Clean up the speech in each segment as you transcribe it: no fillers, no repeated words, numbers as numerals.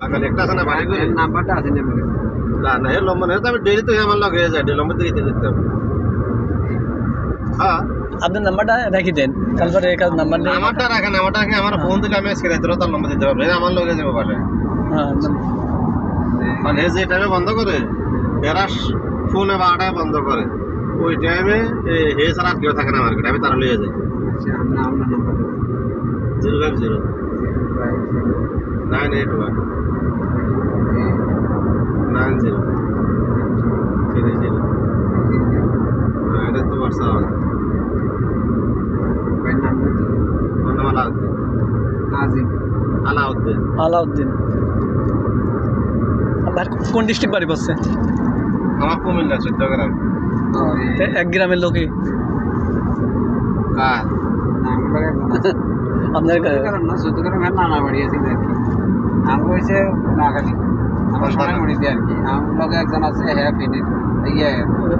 আকালে একটা আছে না বাড়ি করে নাম্বারটা আছে না না এর লম্বা না আমি ডেইলি তো আমার লগে হয়ে যায় লম্বা দিকে যেতে হবে হ্যাঁ আপনার নাম্বারটা রেখে দেন তারপরে এই নাম্বার নেই আমারটা রাখেন আমার ফোন দিলে আমি স্ক্রিনে ধরে তার নম্বর দিতে পারবো আমার লগে যাবো বাসায় হ্যাঁ মানে যে টাইমে বন্ধ করে এরা ফোনে 12টায় বন্ধ করে ওই টাইমে হে ছাড়া আর কেউ থাকে না মার্কেটে আমি তারা লিয়ে যাই 050 981 90 30 এটা তো হোয়াটসঅ্যাপ নাম আলাউদ্দিন আলাউদ্দিন আপনার কোন ডিস্ট্রিক্ট বাড়ি পড়ছে আমার কুমিল্লা 14 গ্রাম এক গ্রামের লোকই কার আপনার নানা বাড়ি আছে আর কি আমি হয়েছে নাগালি আমার সময় মনে দিই আর কি আমার লগে একজন আছে হ্যাঁ ফিনিট ইয়ে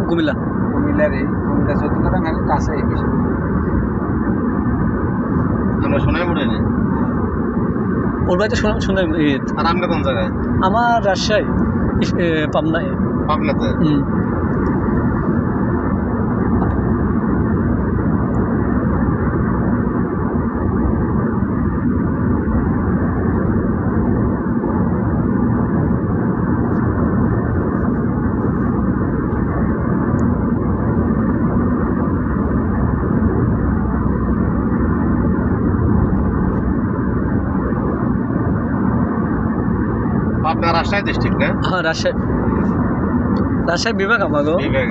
কুমিল্লা কুমিল্লার এই কুমিল্লা 14 গ্রাম এখন কাছে এই বেশি আমরা শোনাই মনে নেই ওর বাড়িতে শুনে আর আপনি কোন জায়গায় আমার রাজশাহী পাবনায় পাবনাতে আপনার রাজশাহী ডিস্ট্রিক্ট না হ্যাঁ রাজশাহী বিভাগ আমাগো বিভাগ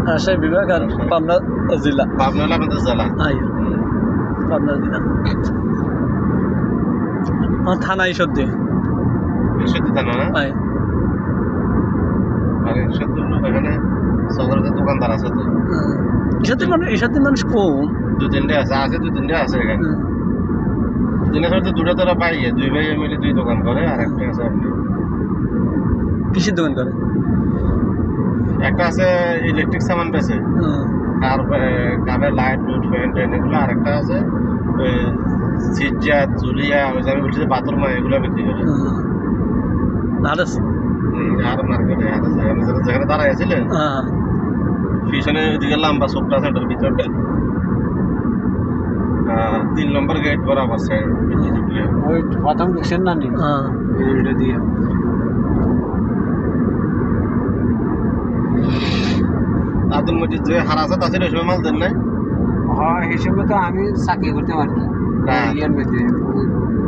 রাজশাহী বিভাগ আর পাবনা জেলা পাবনা হলো আমাদের জেলা পাবনা জেলা আমার থানা ঈশ্বরদী ঈশ্বরদী থানা না আর ঈশ্বরদী এখানে সদরের দোকানদার আছে তো ঈশ্বরদী মানুষ কম দু তিনটে আছে এখানে দিনের সাথে দুটো তারা পাইয়ে দুই ভাই মিলে দুই দোকান করে আর একটা আছে আপনি কিসের দোকান করে একটা আছে ইলেকট্রিক সামান বেচে আর কামের লাইট লুট ফ্যান ট্যান এগুলো আর একটা আছে সিজ্জা জুলিয়া ওই যে আমি বলছি যে বাথরুম এগুলো বিক্রি করে আর আছে আর মার্কেটে যেখানে দাঁড়াই আছিলেন পিছনে দিকে লম্বা সোপটা সেটার ভিতরটা 3 নম্বর গেট বরাবর সাইড ওই প্রথম ঢুকছেন না নি এটা দিয়ে আব্দুল মজিদ যে হারাসা আছে ওই সময় মাল দেন নাই হ্যাঁ হিসেবে তো আমি চাকরি করতাম আর কি ইয়ের মধ্যে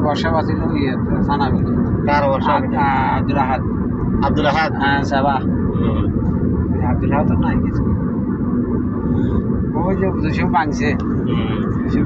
বর্ষা বাঁচিল ইয়ে সানাবি কার বর্ষা আব্দুল আহাদ হ্যাঁ সাবা আব্দুল আহাদ তো নাই কিছু ওই যে দুশো ভাঙছে দুশো